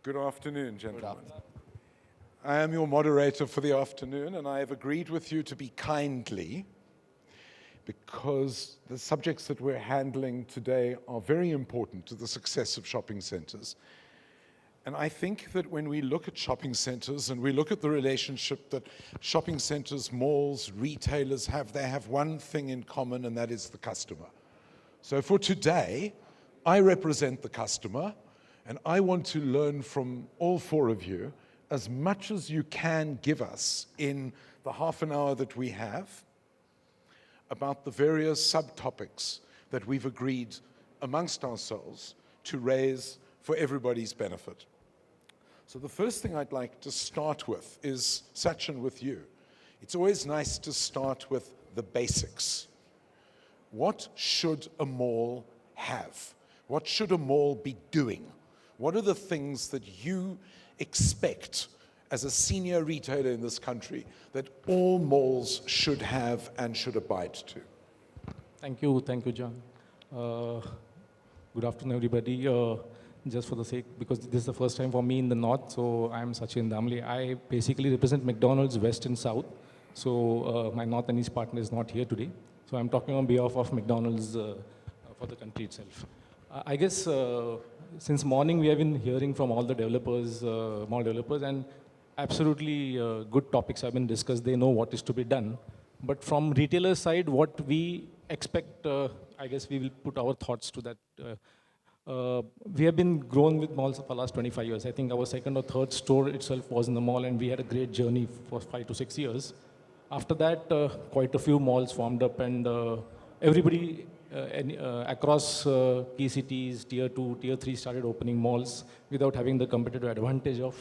Good afternoon, gentlemen. I am your moderator for the afternoon, and I have agreed with you to be kindly because the subjects that we're handling today are very important to the success of shopping centers. And I think that when we look at shopping centers and we look at the relationship that shopping centers, malls, retailers have, they have one thing in common, and that is the customer. So for today, I represent the customer, and I want to learn from all four of you as much as you can give us in the half an hour that we have about the various subtopics that we've agreed amongst ourselves to raise for everybody's benefit. So the first thing I'd like to start with is, Sachin, with you. It's always nice to start with the basics. What should a mall have? What should a mall be doing? What are the things that you expect as a senior retailer in this country that all malls should have and should abide to? Thank you, John. Good afternoon, everybody. Just for the sake, because this is the first time for me in the north, so I'm Sachin, Damle. I basically represent McDonald's West and South. So my north and east partner is not here today. So I'm talking on behalf of McDonald's for the country itself. I guess since morning we have been hearing from all the developers, mall developers, and absolutely good topics have been discussed. They know what is to be done. But from retailer side, what we expect, I guess we will put our thoughts to that. We have been growing with malls for the last 25 years. I think our second or third store itself was in the mall, and we had a great journey for 5 to 6 years. After that, quite a few malls formed up, and everybody across key cities, tier 2, tier 3 started opening malls without having the competitive advantage of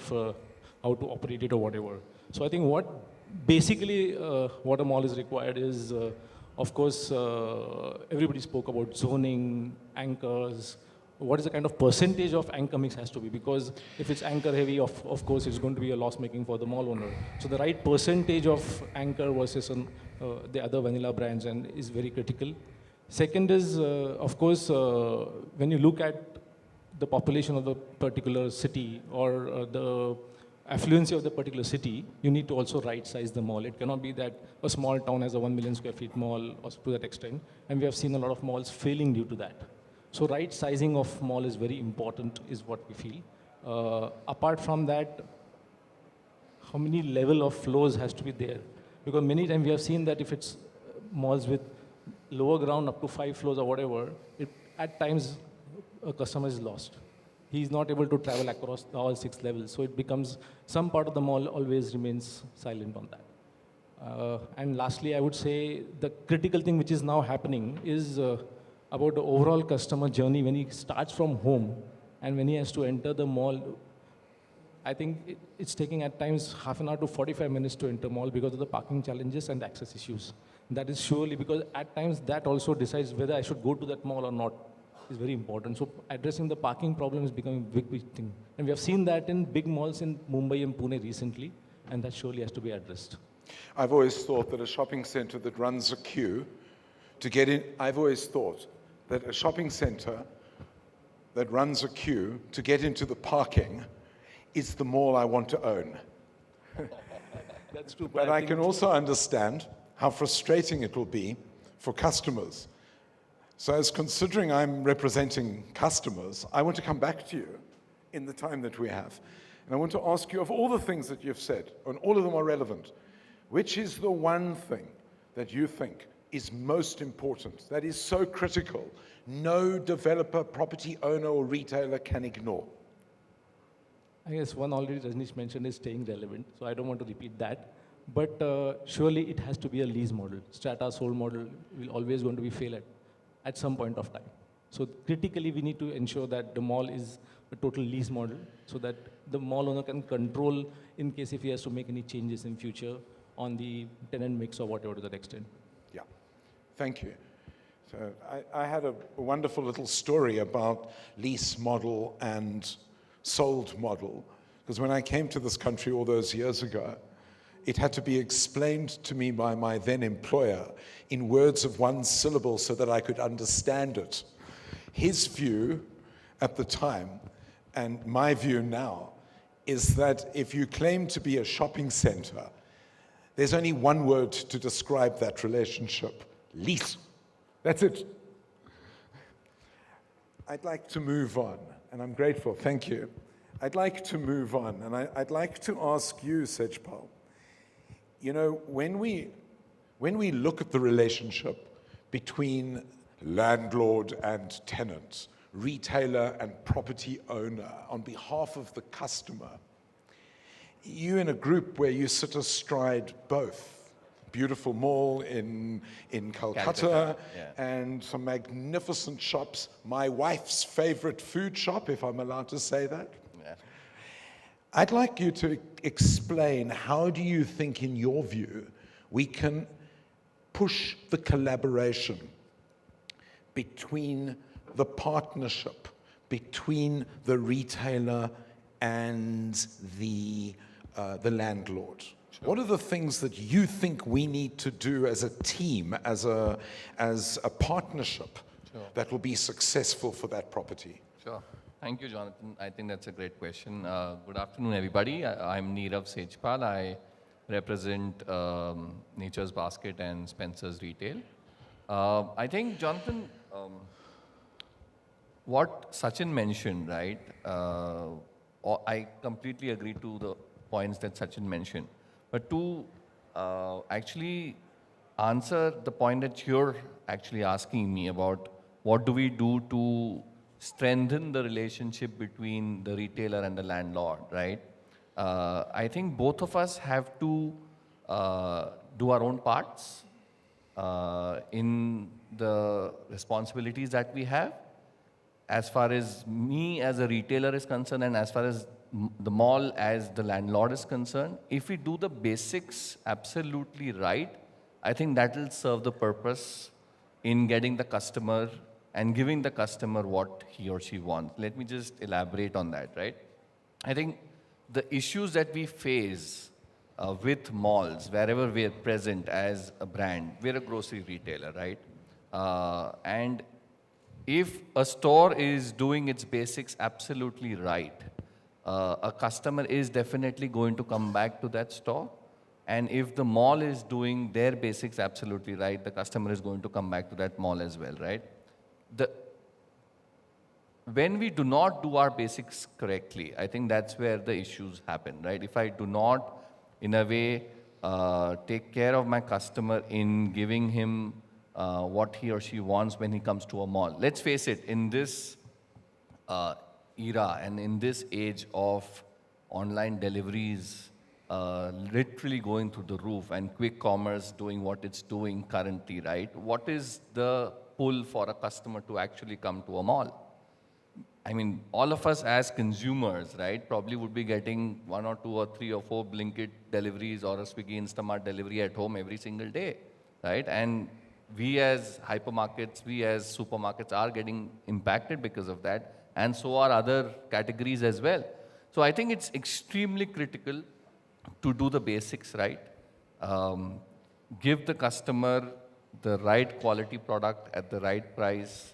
how to operate it or whatever. So I think what basically what a mall is required is, of course, everybody spoke about zoning, anchors. What is the kind of percentage of anchor mix has to be? Because if it's anchor heavy, of course, it's going to be a loss making for the mall owner. So the right percentage of anchor versus the other vanilla brands and is very critical. Second is, of course, when you look at the population of the particular city or the affluency of the particular city, you need to also right-size the mall. It cannot be that a small town has a 1 million square feet mall or to that extent, and we have seen a lot of malls failing due to that. So right sizing of mall is very important, is what we feel. Apart from that, how many level of floors has to be there? Because many times we have seen that if it's malls with lower ground up to 5 floors or whatever, at times a customer is lost. He's not able to travel across all 6 levels. So it becomes, some part of the mall always remains silent on that. And lastly, I would say the critical thing which is now happening is about the overall customer journey when he starts from home and when he has to enter the mall. I think it's taking at times half an hour to 45 minutes to enter mall because of the parking challenges and access issues. That is surely because at times that also decides whether I should go to that mall or not is very important. So addressing the parking problem is becoming a big thing. And we have seen that in big malls in Mumbai and Pune recently, and that surely has to be addressed. I've always thought that a shopping center that runs a queue to get in, I've always thought that a shopping center that runs a queue to get into the parking is the mall I want to own. That's true. But I can also understand how frustrating it will be for customers. So as considering I'm representing customers, I want to come back to you in the time that we have. And I want to ask you, of all the things that you've said, and all of them are relevant, which is the one thing that you think is most important, that is so critical, no developer, property owner or retailer can ignore? I guess one already Rajnish mentioned is staying relevant, so I don't want to repeat that. But surely it has to be a lease model. Strata sold model will always going to be fail at some point of time. So critically we need to ensure that the mall is a total lease model so that the mall owner can control in case if he has to make any changes in future on the tenant mix or whatever to that extent. Yeah, thank you. So I had a wonderful little story about lease model and sold model, because when I came to this country all those years ago, it had to be explained to me by my then employer in words of one syllable so that I could understand it. His view at the time And my view now is that if you claim to be a shopping center, there's only one word to describe that relationship: lease. That's it. I'd like to move on, and I'm grateful, thank you. I'd like to move on, and I'd like to ask you, Sejpal, you know, when we look at the relationship between landlord and tenant, retailer and property owner on behalf of the customer, you in a group where you sit astride both, beautiful mall in Calcutta, yeah. and some magnificent shops, my wife's favorite food shop, if I'm allowed to say that. Yeah. I'd like you to explain, how do you think, in your view, we can push the collaboration between the partnership between the retailer and the landlord? Sure. What are the things that you think we need to do as a team, as a partnership, sure, that will be successful for that property? Sure. Thank you, Jonathan. I think that's a great question. Good afternoon, everybody. I'm Nirav Sejpal. I represent Nature's Basket and Spencer's Retail. I think, Jonathan, what Sachin mentioned, right? I completely agree to the points that Sachin mentioned. But to actually answer the point that you're actually asking me about, what do we do to strengthen the relationship between the retailer and the landlord, right? I think both of us have to do our own parts in the responsibilities that we have. As far as me as a retailer is concerned, and as far as the mall as the landlord is concerned, if we do the basics absolutely right, I think that will serve the purpose in getting the customer and giving the customer what he or she wants. Let me just elaborate on that, right? I think the issues that we face with malls, wherever we are present as a brand, we're a grocery retailer, right? And if a store is doing its basics absolutely right, a customer is definitely going to come back to that store. And if the mall is doing their basics absolutely right, the customer is going to come back to that mall as well, right? When we do not do our basics correctly, I think that's where the issues happen, right? If I do not, in a way, take care of my customer in giving him what he or she wants when he comes to a mall. Let's face it, in this era and in this age of online deliveries literally going through the roof and quick commerce doing what it's doing currently, right? What is the pull for a customer to actually come to a mall? I mean, all of us as consumers, right, probably would be getting 1 or 2 or 3 or 4 Blinkit deliveries or a Swiggy Instamart delivery at home every single day, right? And we as hypermarkets, we as supermarkets are getting impacted because of that, and so are other categories as well. So I think it's extremely critical to do the basics right, give the customer the right quality product at the right price,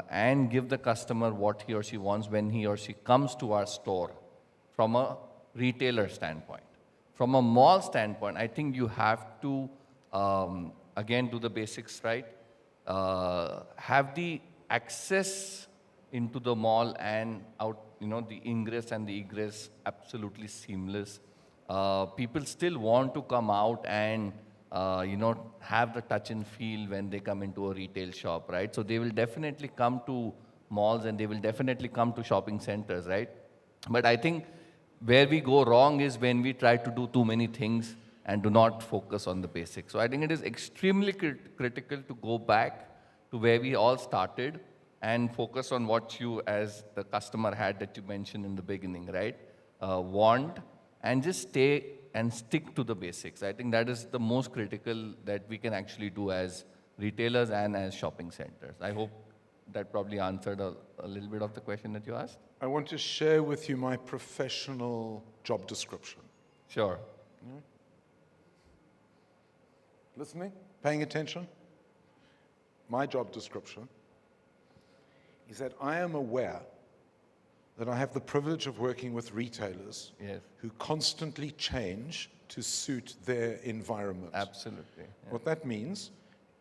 and give the customer what he or she wants when he or she comes to our store from a retailer standpoint. From a mall standpoint, I think you have to, again, do the basics right, have the access into the mall and out, the ingress and the egress absolutely seamless. People still want to come out and have the touch and feel when they come into a retail shop, right? So they will definitely come to malls and they will definitely come to shopping centers, right? But I think where we go wrong is when we try to do too many things and do not focus on the basics. So I think it is extremely critical to go back to where we all started and focus on what you as the customer had that you mentioned in the beginning, right? Want, and just stay and stick to the basics. I think that is the most critical that we can actually do as retailers and as shopping centers. I hope that probably answered a little bit of the question that you asked. I want to share with you my professional job description. Sure. Listening? Paying attention? My job description is that I am aware that I have the privilege of working with retailers Yes. who constantly change to suit their environment. Absolutely. Yeah. What that means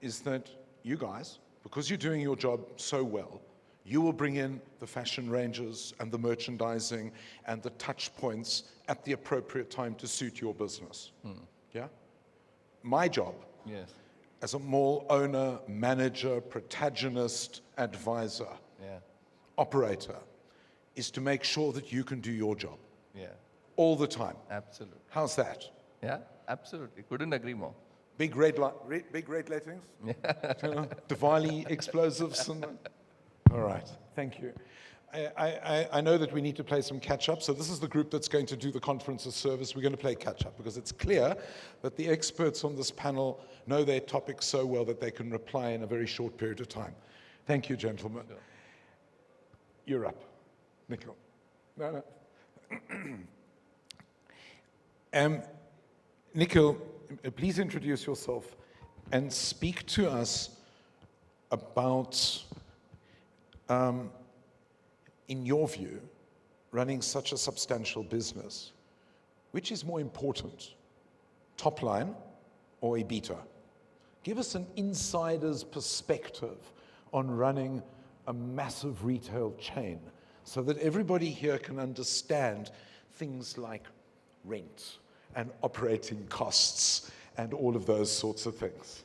is that you guys, because you're doing your job so well, you will bring in the fashion ranges and the merchandising and the touch points at the appropriate time to suit your business. Yeah? My job Yes. as a mall owner, manager, protagonist, advisor, Yeah. operator, is to make sure that you can do your job Yeah. all the time. Absolutely. How's that? Yeah. Absolutely. Couldn't agree more. Big red lettings? You know, Diwali explosives and all right, thank you. I know that we need to play some catch up, so this is the group that's going to do the conferences service. We're going to play catch up because it's clear that the experts on this panel know their topic so well that they can reply in a very short period of time. Thank you, gentlemen. Sure. You're up, Nikhil. No. Nikhil, please introduce yourself and speak to us about, in your view, running such a substantial business. Which is more important, top line or EBITDA? Give us an insider's perspective on running a massive retail chain so that everybody here can understand things like rent and operating costs and all of those sorts of things.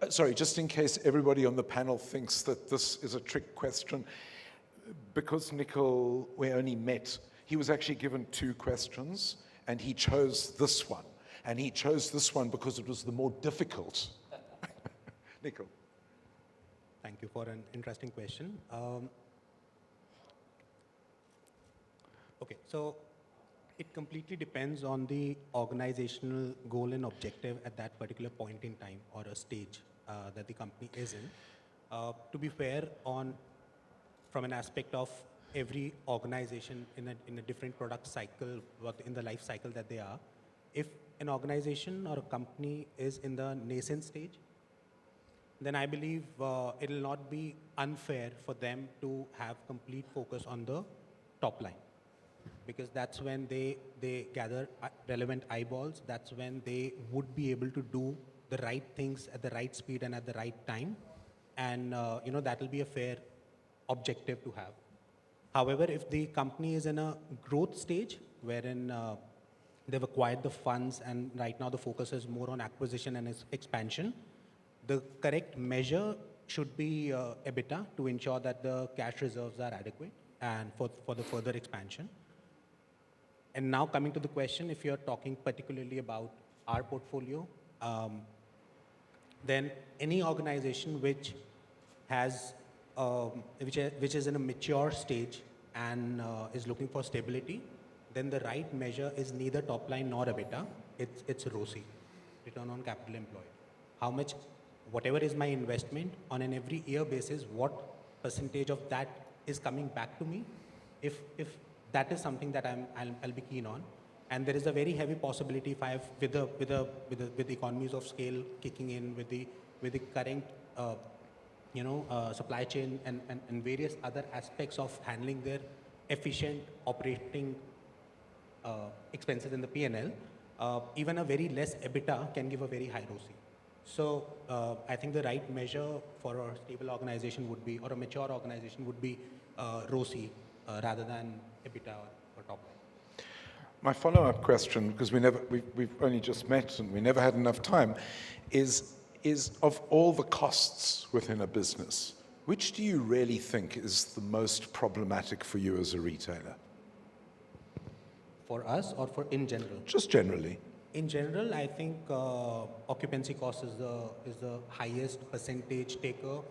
Sorry, just in case everybody on the panel thinks that this is a trick question, because Nikhil, we only met, he was actually given 2 questions and he chose this one. And he chose this one because it was the more difficult. Nikhil. Thank you for an interesting question. Okay, so it completely depends on the organizational goal and objective at that particular point in time or a stage that the company is in. To be fair, from an aspect of every organization in a different product cycle, in the life cycle that they are, if an organization or a company is in the nascent stage, then I believe it will not be unfair for them to have complete focus on the top line. Because that's when they gather relevant eyeballs, that's when they would be able to do the right things at the right speed and at the right time. And that will be a fair objective to have. However, if the company is in a growth stage wherein they've acquired the funds and right now the focus is more on acquisition and expansion, the correct measure should be EBITDA to ensure that the cash reserves are adequate and for the further expansion. And now coming to the question, if you're talking particularly about our portfolio, then any organization which has, which is in a mature stage and is looking for stability, then the right measure is neither top line nor EBITDA. It's ROCE, return on capital employed. How much, whatever is my investment on an every year basis, what percentage of that is coming back to me? If that is something that I'll be keen on, and there is a very heavy possibility if I have with the economies of scale kicking in, with the current supply chain and various other aspects of handling their efficient operating expenses in the P&L, even a very less EBITDA can give a very high ROCE. So I think the right measure for a stable organization would be, or a mature organization would be ROCE rather than EBITDA or top line. My follow-up question, because we've only just met and we never had enough time, is of all the costs within a business, which do you really think is the most problematic for you as a retailer? For us or for in general? Just generally. In general, I think occupancy cost is the highest percentage taker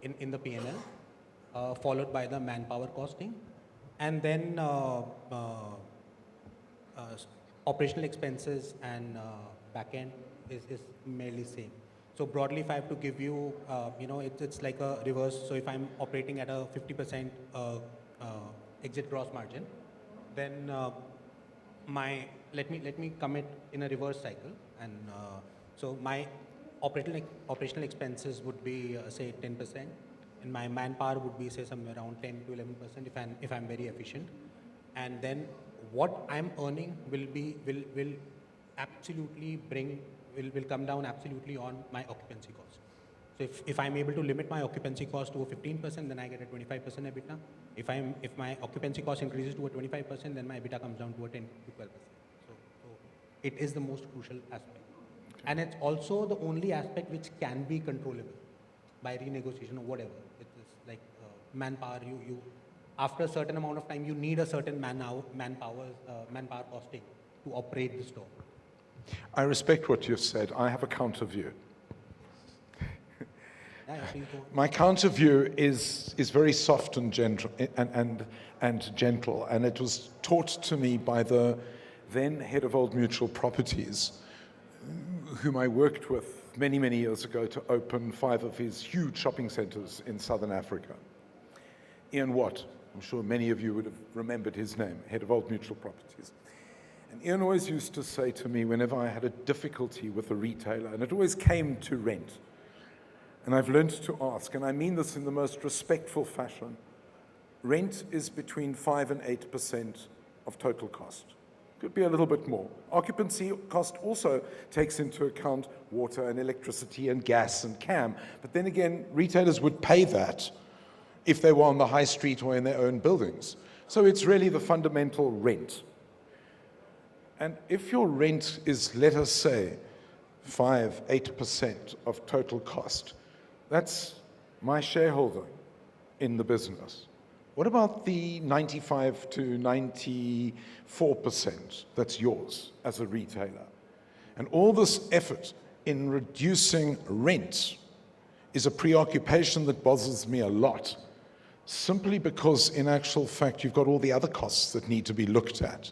in the P&L, followed by the manpower costing. And then operational expenses and backend is merely same. So broadly, if I have to give you, it's like a reverse. So if I'm operating at a 50% exit gross margin, then let me commit in a reverse cycle, and so my operational expenses would be say 10%, and my manpower would be say somewhere around 10 to 11% if I'm very efficient, and then what I'm earning will absolutely will come down absolutely on my occupancy cost. So if I'm able to limit my occupancy cost to a 15%, then I get a 25% EBITDA. If my occupancy cost increases to a 25%, then my EBITDA comes down to a 10 to 12%. So it is the most crucial aspect. And it's also the only aspect which can be controllable by renegotiation or whatever. It is like manpower. You after a certain amount of time, you need a certain manpower costing to operate the store. I respect what you've said. I have a counter view. Please go on. My counter view is very soft and gentle, and gentle, and it was taught to me by the then head of Old Mutual Properties, whom I worked with many, many years ago to open 5 of his huge shopping centers in Southern Africa. Ian Watt, I'm sure many of you would have remembered his name, head of Old Mutual Properties. And Ian always used to say to me whenever I had a difficulty with a retailer, and it always came to rent, and I've learned to ask, and I mean this in the most respectful fashion, rent is between 5 and 8% of total cost. Could be a little bit more. Occupancy cost also takes into account water and electricity and gas and CAM, but then again, retailers would pay that if they were on the high street or in their own buildings. So it's really the fundamental rent. And if your rent is, let us say, 5, 8% of total cost, that's my shareholder in the business. What about the 95 to 94% that's yours as a retailer? And all this effort in reducing rent is a preoccupation that bothers me a lot, simply because in actual fact you've got all the other costs that need to be looked at.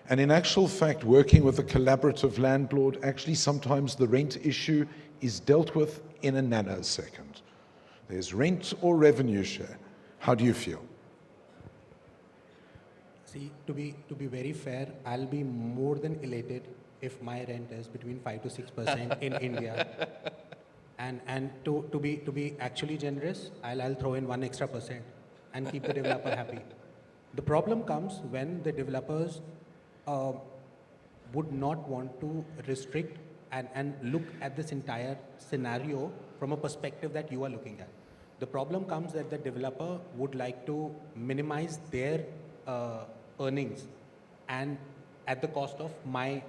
And in actual fact, working with a collaborative landlord, actually sometimes the rent issue is dealt with in a nanosecond. There's rent or revenue share. How do you feel? See, to be very fair, I'll be more than elated if my rent is between 5 to 6% in India. And to be actually generous, I'll throw in 1 extra percent and keep the developer happy. The problem comes when the developers would not want to restrict and look at this entire scenario from a perspective that you are looking at. The problem comes that the developer would like to minimize their earnings and at the cost of my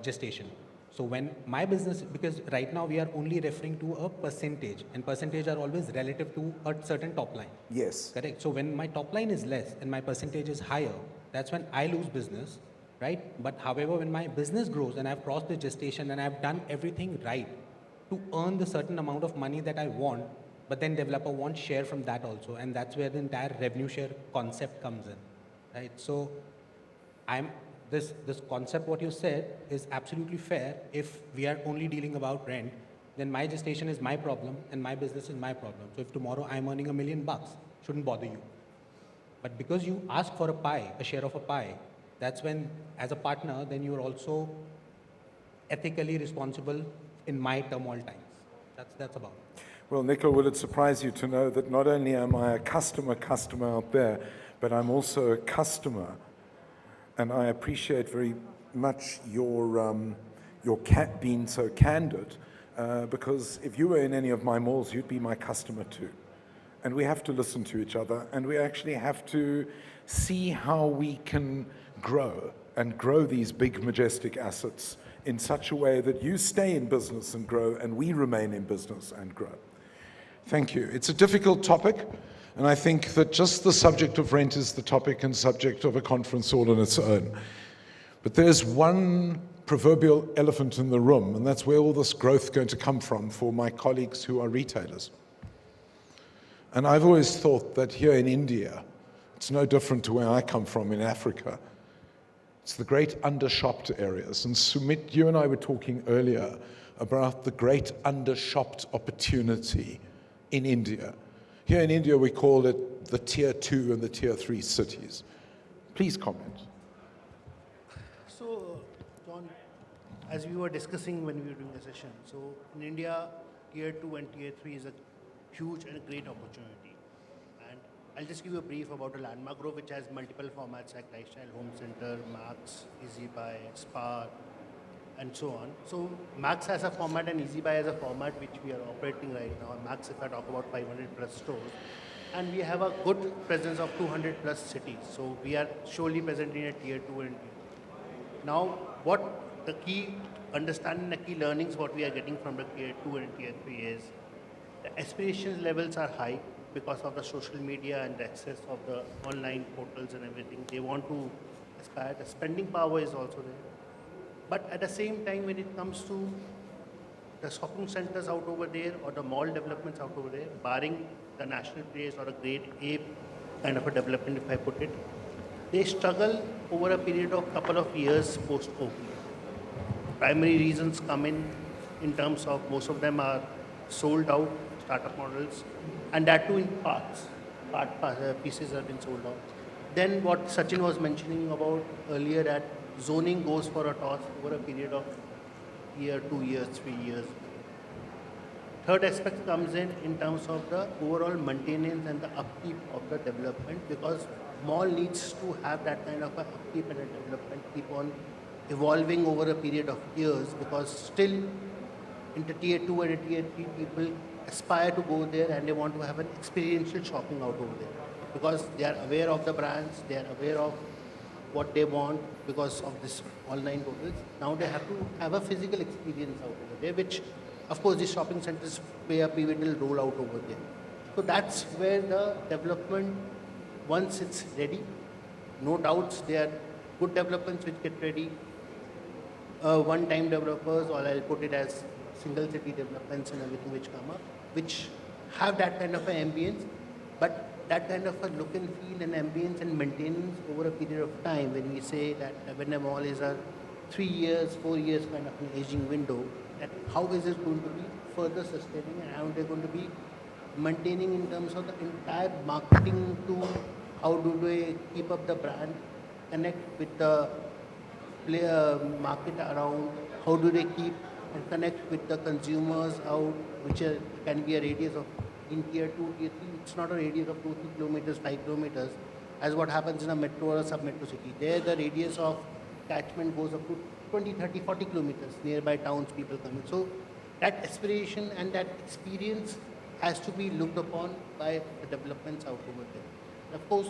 gestation. So when my business, because right now we are only referring to a percentage, and percentage are always relative to a certain top line. Yes. Correct. So when my top line is less and my percentage is higher, that's when I lose business, right? But however, when my business grows and I've crossed the gestation and I've done everything right to earn the certain amount of money that I want, but then developer wants share from that also, and that's where the entire revenue share concept comes in, right? So this concept, what you said, is absolutely fair. If we are only dealing about rent, then my gestation is my problem and my business is my problem. So if tomorrow I'm earning $1 million, shouldn't bother you. But because you ask for a pie, a share of a pie, that's when, as a partner, then you're also ethically responsible in my turmoil times. That's about it. Well, Nikhil, will it surprise you to know that not only am I a customer out there, but I'm also a customer. And I appreciate very much your being so candid, because if you were in any of my malls, you'd be my customer too. And we have to listen to each other, and we actually have to see how we can grow these big, majestic assets in such a way that you stay in business and grow, and we remain in business and grow. Thank you. It's a difficult topic. And I think that just the subject of rent is the topic and subject of a conference all on its own. But there's one proverbial elephant in the room, and that's where all this growth is going to come from for my colleagues who are retailers. And I've always thought that here in India, it's no different to where I come from in Africa. It's the great undershopped areas. And Sumit, you and I were talking earlier about the great undershopped opportunity in India. Here in India, we call it the Tier 2 and the Tier 3 cities. Please comment. So, John, as we were discussing when we were doing the session, so in India, Tier 2 and Tier 3 is a huge and a great opportunity. And I'll just give you a brief about the Landmark Group, which has multiple formats like Lifestyle, Home Center, Max, Easy Buy, Spa, and so on. So Max has a format and Easy Buy has a format which we are operating right now. Max, if I talk about 500 plus stores, and we have a good presence of 200 plus cities. So we are surely present in a tier 2 and tier 3. Now, what the key understanding, the key learnings what we are getting from the tier 2 and tier 3 is the aspiration levels are high because of the social media and the access of the online portals and everything. They want to aspire. The spending power is also there. But at the same time, when it comes to the shopping centers out over there or the mall developments out over there, barring the national place or a grade A kind of a development, if I put it, they struggle over a period of couple of years post-opening. Primary reasons come in terms of most of them are sold out startup models, and that too in parts. Pieces have been sold out. Then what Sachin was mentioning about earlier, that zoning goes for a toss over a period of year, 2 years, 3 years. Third aspect comes in terms of the overall maintenance and the upkeep of the development, because mall needs to have that kind of a upkeep and a development, keep on evolving over a period of years, because still in the tier 2 and tier 3 people aspire to go there and they want to have an experiential shopping out over there, because they are aware of the brands, they are aware of what they want because of this online portals. Now they have to have a physical experience out over there, which of course these shopping centers play a pivotal role out over there. So that's where the development, once it's ready, no doubts they are good developments which get ready, one-time developers, or I'll put it as single city developments and everything which come up, which have that kind of an ambience, but that kind of a look and feel and ambience and maintenance over a period of time, when we say that when a mall is a 3 years, 4 years kind of an aging window, that how is it going to be further sustaining and how they're going to be maintaining in terms of the entire marketing to how do they keep up the brand, connect with the market around, how do they keep and connect with the consumers out, which can be a radius of, in tier 2, tier 3, it's not a radius of 2, 3 kilometers, 5 kilometers, as what happens in a metro or a sub-metro city. There the radius of catchment goes up to 20, 30, 40 kilometers, nearby towns people coming. So that aspiration and that experience has to be looked upon by the developments out over there. And of course,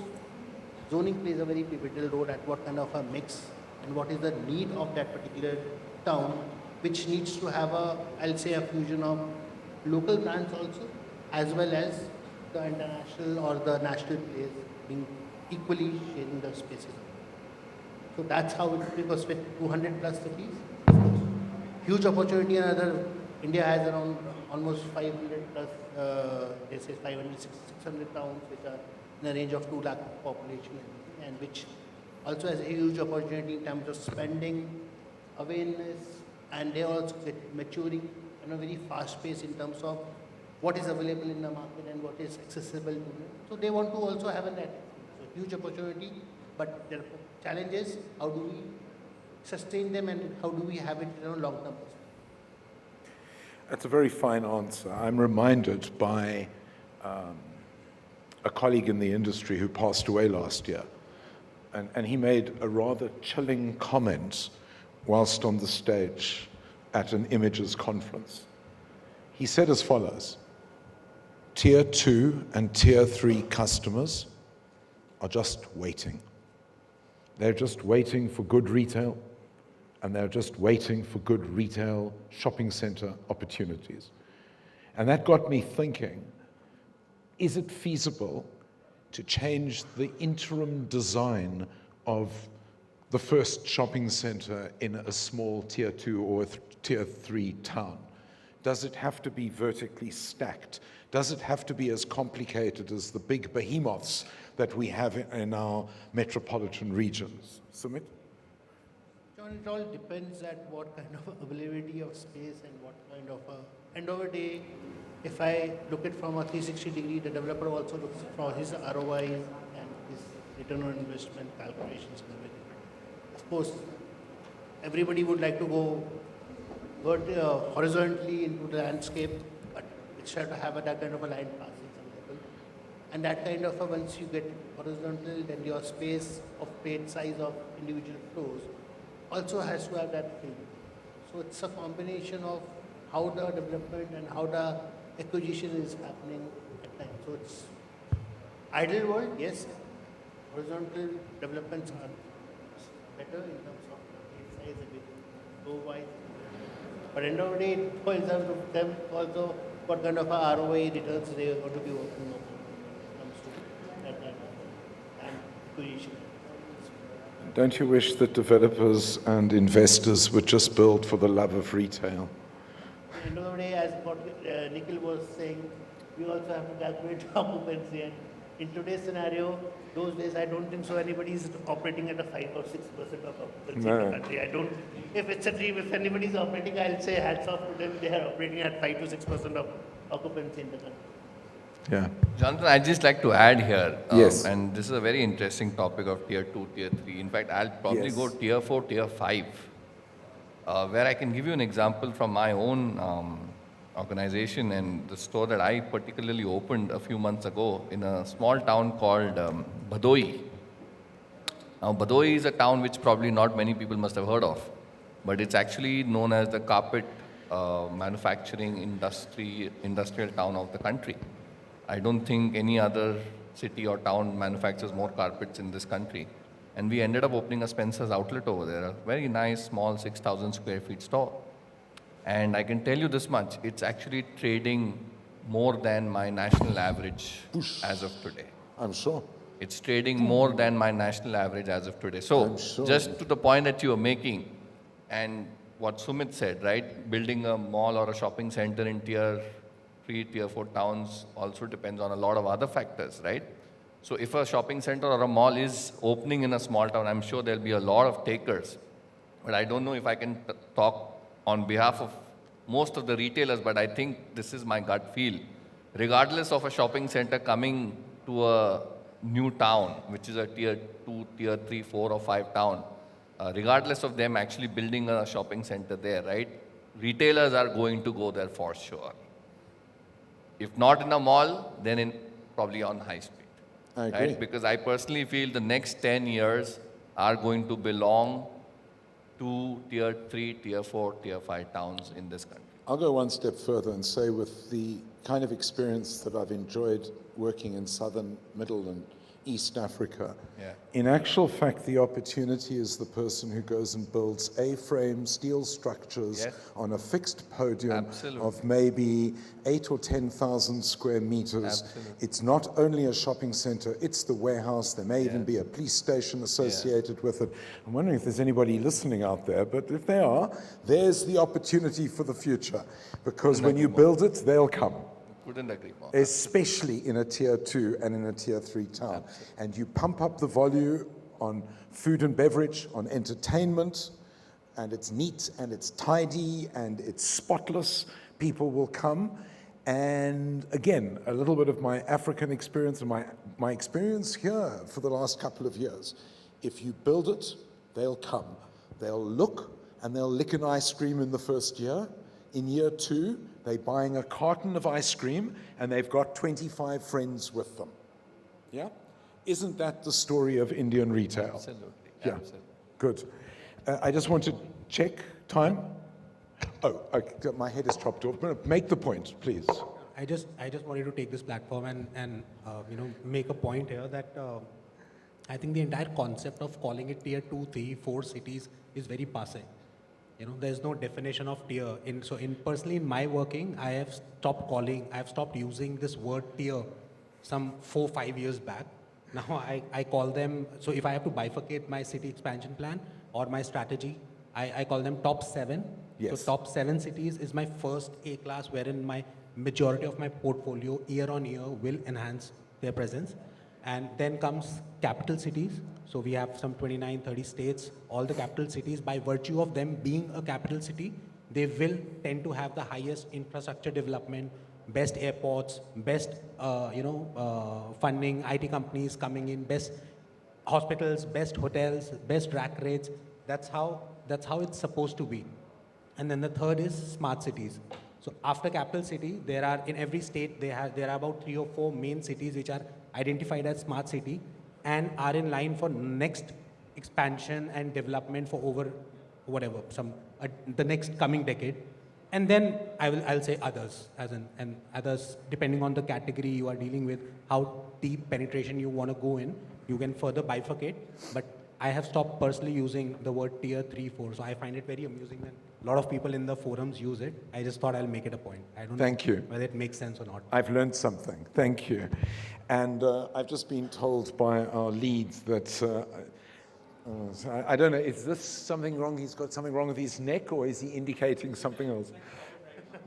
zoning plays a very pivotal role at what kind of a mix and what is the need of that particular town, which needs to have a, I'll say, a fusion of local brands also, as well as the international or the national players being equally sharing the spaces. So that's how it, because with 200 plus cities, of course, huge opportunity. Another, India has around almost 500 plus, they say 500, 600 towns which are in a range of 2 lakh population, and which also has a huge opportunity in terms of spending, awareness, and they also get maturing in a very fast pace in terms of what is available in the market and what is accessible to them. So they want to also have a net. So huge opportunity, but there are challenges. How do we sustain them and how do we have it in a long-term perspective? That's a very fine answer. I'm reminded by a colleague in the industry who passed away last year, and he made a rather chilling comment whilst on the stage at an Images conference. He said as follows: Tier 2 and Tier 3 customers are just waiting. They're just waiting for good retail, and they're just waiting for good retail shopping center opportunities. And that got me thinking, is it feasible to change the interim design of the first shopping center in a small Tier 2 or Tier 3 town? Does it have to be vertically stacked? Does it have to be as complicated as the big behemoths that we have in our metropolitan regions? Sumit? John, it all depends at what kind of availability of space and what kind of a, end of the day, if I look at from a 360 degree, the developer also looks for his ROI and his return on investment calculations and everything. Of course, everybody would like to go horizontally into the landscape, but It's try to have that kind of a line passing some level. And that kind of a, once you get horizontal, then your space of plate size of individual floors also has to have that thing. So it's a combination of how the development and how the acquisition is happening at times. So it's ideal world, yes. Horizontal developments are better in terms of plate size a bit low wide. But end of the day, it boils down to them also what kind of a ROI returns they are going to be working on when it comes to that kind of and acquisition. Don't you wish that developers and investors would just build for the love of retail? At the end of the day, as what Nikhil was saying, we also have to calculate occupancy. And in today's scenario, those days, I don't think so anybody is operating at a 5 or 6% of occupancy in the country. I don't. If it's a dream, if anybody is operating, I'll say hats off to them. They are operating at 5 to 6% of occupancy in the country. Yeah. Jonathan, I'd just like to add here, Yes. and this is a very interesting topic of tier 2, tier 3. In fact, I'll probably Yes. go tier 4, tier 5, where I can give you an example from my own organization and the store that I particularly opened a few months ago in a small town called Bhadoi. Now, Bhadoi is a town which probably not many people must have heard of, but it's actually known as the carpet manufacturing industrial town of the country. I don't think any other city or town manufactures more carpets in this country. And we ended up opening a Spencer's outlet over there, a very nice, small 6,000 square feet store. And I can tell you this much, it's actually trading more than my national average as of today. I'm sure. It's trading more than my national average as of today. So, I'm sure. just to the point that you are making, and what Sumit said, right? Building a mall or a shopping center in tier 3, tier 4 towns also depends on a lot of other factors, right? So, if a shopping center or a mall is opening in a small town, I'm sure there'll be a lot of takers. But I don't know if I can talk on behalf of most of the retailers, but I think this is my gut feel. Regardless of a shopping center coming to a new town, which is a tier 2, tier 3, 4 or 5 town, regardless of them actually building a shopping center there, right? Retailers are going to go there for sure. If not in a mall, then in probably on high street. I agree. Right? Because I personally feel the next 10 years are going to belong to tier 3, tier 4, tier 5 towns in this country. I'll go one step further and say with the kind of experience that I've enjoyed working in southern, middle and East Africa, Yeah. in actual fact, the opportunity is the person who goes and builds A-frame steel structures Yes. on a fixed podium Absolutely. of maybe 8 or 10,000 square meters. Absolutely. It's not only a shopping center, it's the warehouse. There may even be a police station associated with it. I'm wondering if there's anybody listening out there, but if there are, there's the opportunity for the future. Because when you build it, they'll come. Couldn't agree more. Especially in a tier 2 and in a tier 3 town. And you pump up the volume on food and beverage, on entertainment, and it's neat and it's tidy and it's spotless, people will come. And again, a little bit of my African experience and my experience here for the last couple of years. If you build it, they'll come. They'll look and they'll lick an ice cream in the first year. In year 2, they're buying a carton of ice cream and they've got 25 friends with them. Yeah? Isn't that the story of Indian retail? Absolutely. Yeah. Absolutely. Good. I just want to check time. Oh, okay, my head is chopped off. Make the point, please. I just wanted to take this platform and make a point here that I think the entire concept of calling it tier 2, 3, 4 cities is very passé. There's no definition of tier. Personally in my working, I have stopped using this word tier some 4-5 years back. Now I call them, so if I have to bifurcate my city expansion plan or my strategy, I call them top 7. Yes. So top 7 cities is my first A class, wherein my majority of my portfolio year on year will enhance their presence. And then comes capital cities. So we have some 29, 30 states. All the capital cities, by virtue of them being a capital city, they will tend to have the highest infrastructure development, best airports, best funding, IT companies coming in, best hospitals, best hotels, best rack rates. That's how it's supposed to be. And then the third is smart cities. So after capital city, there are, in every state, there are about 3 or 4 main cities which are identified as smart city and are in line for next expansion and development for over whatever, the next coming decade. And then I'll say others, and others, depending on the category you are dealing with, how deep penetration you want to go in, you can further bifurcate. But I have stopped personally using the word tier 3, 4. So I find it very amusing that a lot of people in the forums use it. I just thought I'll make it a point. I don't Thank know you. whether it makes sense or not. I've learned something. Thank you. And I've just been told by our lead that, so I don't know, is this something wrong? He's got something wrong with his neck, or is he indicating something else?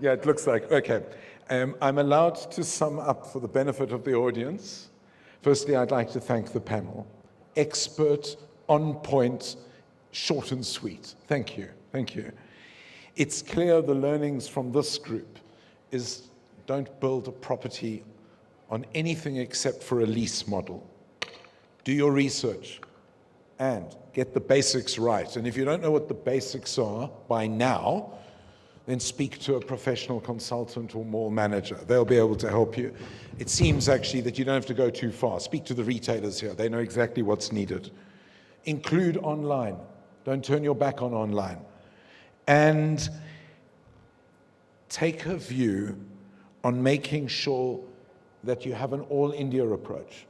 Yeah, it looks like, okay. I'm allowed to sum up for the benefit of the audience. Firstly, I'd like to thank the panel. Expert, on point, short and sweet. Thank you, thank you. It's clear the learnings from this group is don't build a property on anything except for a lease model. Do your research and get the basics right. And if you don't know what the basics are by now, then speak to a professional consultant or mall manager. They'll be able to help you. It seems actually that you don't have to go too far. Speak to the retailers here. They know exactly what's needed. Include online. Don't turn your back on online. And take a view on making sure that you have an all-India approach.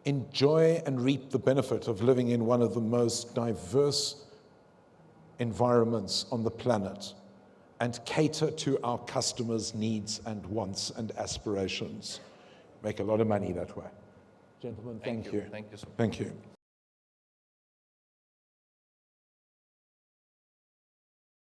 Enjoy and reap the benefit of living in one of the most diverse environments on the planet and cater to our customers' needs and wants and aspirations. Make a lot of money that way. Gentlemen, thank you. Thank you so much. Thank you.